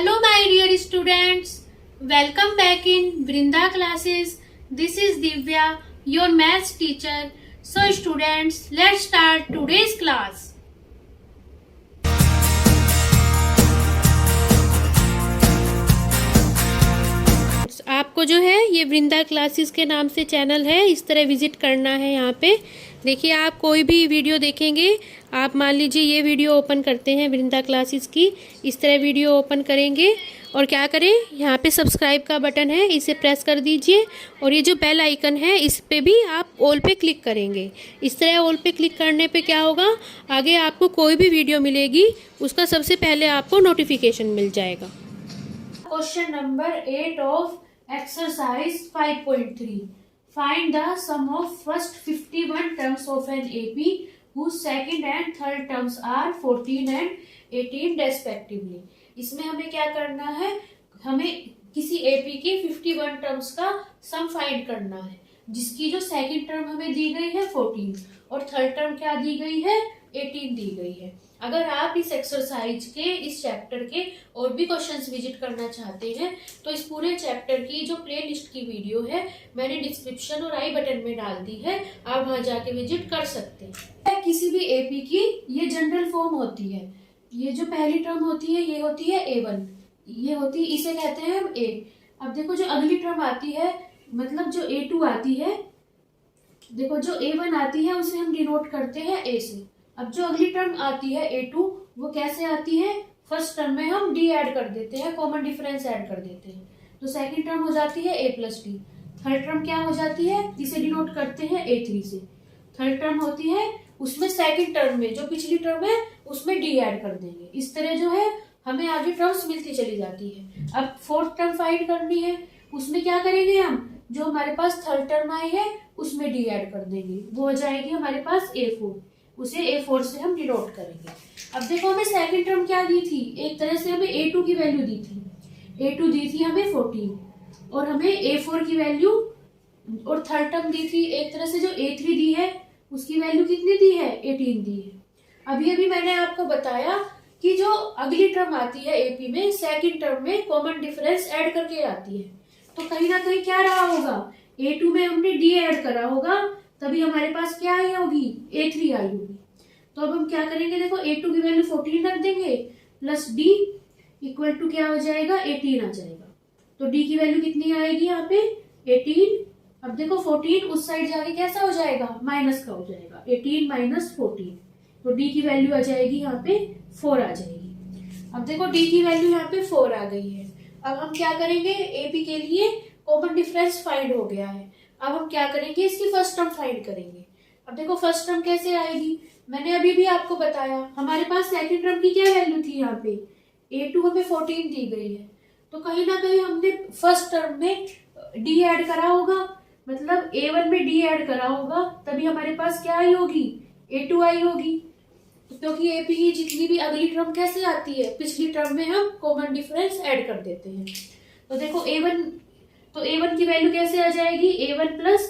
Hello my dear students, welcome back in Vrinda classes. This is Divya, your maths teacher. So students, let's start today's class. आपको जो है ये वृंदा classes के नाम से channel है, इस तरह विजिट करना है। यहाँ पे देखिए, आप कोई भी वीडियो देखेंगे, आप मान लीजिए ये वीडियो ओपन करते हैं वृंदा क्लासेस की, इस तरह वीडियो ओपन करेंगे और क्या करें, यहाँ पे सब्सक्राइब का बटन है, इसे प्रेस कर दीजिए और ये जो बेल आइकन है इस पे भी आप ऑल पे क्लिक करेंगे। इस तरह ऑल पे क्लिक करने पे क्या होगा, आगे आपको कोई भी वीडियो मिलेगी उसका सबसे पहले आपको नोटिफिकेशन मिल जाएगा। Question number 8 of Exercise 5.3. Find the sum of first 51 terms of an AP whose second and third terms are 14 and 18 respectively. इसमें हमें क्या करना है, हमें किसी AP के 51 टर्म्स का सम फाइंड करना है, जिसकी जो सेकंड टर्म हमें दी गई है 14 और थर्ड टर्म क्या दी गई है 18 दी गई है। अगर आप इस एक्सरसाइज के इस चैप्टर के और भी क्वेश्चंस विजिट करना चाहते हैं तो इस पूरे चैप्टर की जो प्लेलिस्ट की वीडियो है मैंने डिस्क्रिप्शन और आई बटन में डाल दी है, आप वहां जाके विजिट कर सकते हैं। किसी भी एपी की ये जनरल फॉर्म होती है, ये जो पहली टर्म होती है ये होती है A1, ये होती है, इसे कहते हैं हम A। अब देखो जो अगली टर्म आती है, मतलब जो A2 आती है, देखो जो A1 आती है उसे हम डिनोट करते हैं A से। अब जो अगली टर्म आती है A2 वो कैसे आती है, फर्स्ट टर्म में हम D ऐड कर देते हैं, कॉमन डिफरेंस ऐड कर देते हैं, तो सेकंड टर्म हो जाती है A plus D। Third term क्या हो जाती है, इसे डिनोट करते हैं A3 से। थर्ड टर्म होती है, उसमें सेकंड टर्म में जो पिछली टर्म है उसमें D ऐड कर देंगे। इस तरह जो है हमें आगे टर्म्स मिलती चली जाती है। अब फोर्थ टर्म फाइंड करनी है, उसमें क्या करेंगे हम, जो हमारे पास थर्ड टर्म आई है उसमें D ऐड कर देंगे, वो हो जाएगी हमारे पास A4, उसे A4 से हम डिनोट करेंगे। अब देखो हमें सेकंड टर्म क्या दी थी, एक तरह से हमें A2 की वैल्यू दी थी, A2 दी थी हमें 14 और हमें A4 की वैल्यू, और थर्ड टर्म दी थी एक तरह से जो A3 दी है उसकी वैल्यू कितनी दी है 18 दी है। अभी अभी मैंने आपको बताया कि जो अगली टर्म आती है एपी में सेकंड टर्म में कॉमन डिफरेंस ऐड करके आती है, तो कहीं ना कहीं क्या रहा होगा, A2 में हमने D ऐड करा होगा, तभी हमारे पास क्या आई होगी A3 आई होगी। तो अब हम क्या करेंगे, देखो A2 की वैल्यू 14 रख देंगे प्लस D इक्वल टू क्या हो जाएगा 18 आ जाएगा। तो D की वैल्यू कितनी आएगी यहाँ पे 18। अब देखो 14 उस साइड जाके कैसा हो जाएगा, माइनस का हो जाएगा, 18 माइनस 14, तो D की वैल्यू आ जाएगी यहाँ पे 4 आ जाएगी। अब देखो D की वैल्यू यहाँ पे 4 आ गई है। अब हम क्या करेंगे, AP के लिए कॉमन डिफरेंस फाइंड हो गया है, अब हम क्या करेंगे, इसकी फर्स्ट टर्म फाइंड करेंगे। अब देखो फर्स्ट टर्म कैसे आएगी, मैंने अभी भी आपको बताया, हमारे पास सेकंड टर्म की क्या वैल्यू थी, यहाँ पे A2 हमें 14 दी गई है, तो कहीं ना कहीं हमने फर्स्ट टर्म में D ऐड करा होगा, मतलब A1 में D ऐड करा होगा, तभी हमारे पास क्या आई होगी A2 आई होगी। क्योंकि AP की जितनी भी अगली टर्म कैसे आती है, पिछली टर्म में हम कॉमन डिफरेंस ऐड कर देते हैं। तो देखो A1 की वैल्यू कैसे आ जाएगी, A1 प्लस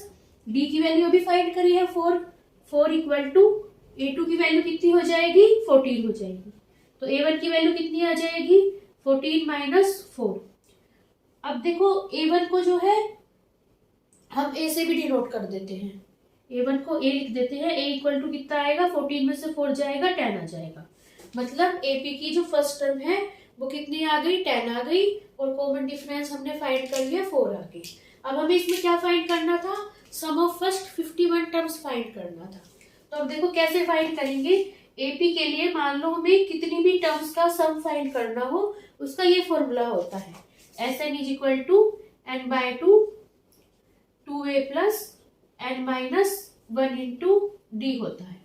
D की वैल्यू अभी फाइंड करी है 4 इक्वल टू A2 की वैल्यू कितनी हो जाएगी 14 हो जाएगी, तो A1 की वैल्यू कितनी आ जाएगी 14 माइनस 4। अब देखो A1 को जो है हम A से भी डिनोट कर देते हैं, A1 को A लिख देते हैं, A इक्वल टू कितना आएगा, 14 में से 4 जाएगा 10 आ जाएगा, मतलब AP की जो फर्स्ट टर्म है वो कितनी आ गई 10 आ गई, और कॉमन डिफरेंस हमने फाइंड कर लिया 4 आ गई। अब हमें इसमें क्या फाइंड करना था, सम ऑफ फर्स्ट 51 टर्म्स फाइंड करना था। तो अब देखो कैसे फाइंड करेंगे, एपी के लिए मान लो हमें कितनी भी टर्म्स का सम फाइंड करना हो, उसका ये फॉर्मूला होता है, Sn is equal to n/2 2a plus n minus 1 into d होता है।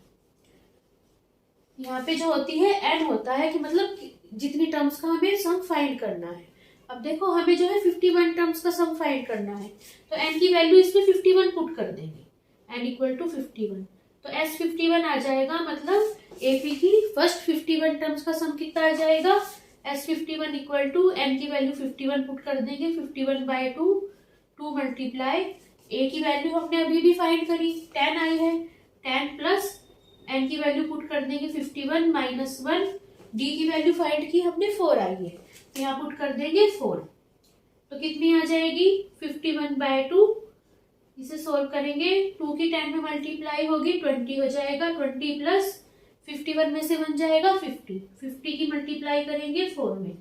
यहाँ पे जो होती है n होता है कि मतलब जितनी टर्म्स का हमें सम फाइंड करना है। अब देखो हमें जो है 51 टर्म्स का सम फाइंड करना है, तो n की वैल्यू इसमें 51 पुट कर देंगे, n इक्वल टू 51, तो S51 आ जाएगा, मतलब AP की फर्स्ट 51 टर्म्स का सम कितना आ जाएगा, S51 इक्वल टू n की वैल्यू 51 पुट कर देंगे, 51/2 2 मल्टीप्लाई A की वैल्यू हमने अभी भी फाइंड करी 10 आई है, 10 प्लस n की वैल्यू पुट कर देंगे 51 माइनस 1 डी की वैल्यू फाइंड की हमने 4 आई है, तो यहाँ पुट कर देंगे 4। तो कितनी आ जाएगी 51/2। इसे सोल्व करेंगे, 2 की 10 में मल्टीप्लाई होगी 20 हो जाएगा, 20 प्लस 51 में से बन जाएगा 50। 50 की मल्टीप्लाई करेंगे 4 में।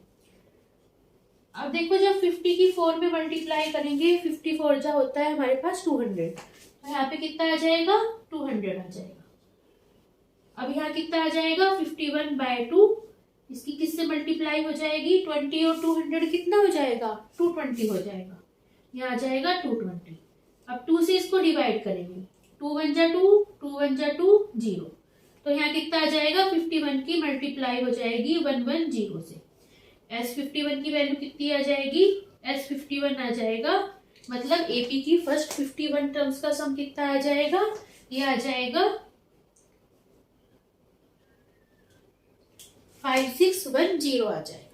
अब देखो जब 50 की 4 में मल्टीप्लाई करेंगे 54 जा होता है हमारे पास 200, तो यहाँ पे कितना आ जाएगा 200 आ जाएगा। अब यहाँ कितना आ जाएगा 51/2, इसकी किससे मल्टीप्लाई हो जाएगी 20 और 200 कितना हो जाएगा 220 हो जाएगा, यहाँ आ जाएगा 220। अब 2 से इसको डिवाइड करेंगे, 2 1 जा 2, 2 1 जा 2, 0, तो यहाँ कितना आ जाएगा 51 की मल्टीप्लाई हो जाएगी 110 से। S51 की वैल्यू कितनी आ जाएगी S51 आ जाएगा, मतलब एपी की फर्स्ट 51 टर्म्स का सम कितना आ जाएगा, ये आ जाएगा 5610 आ जाएगा।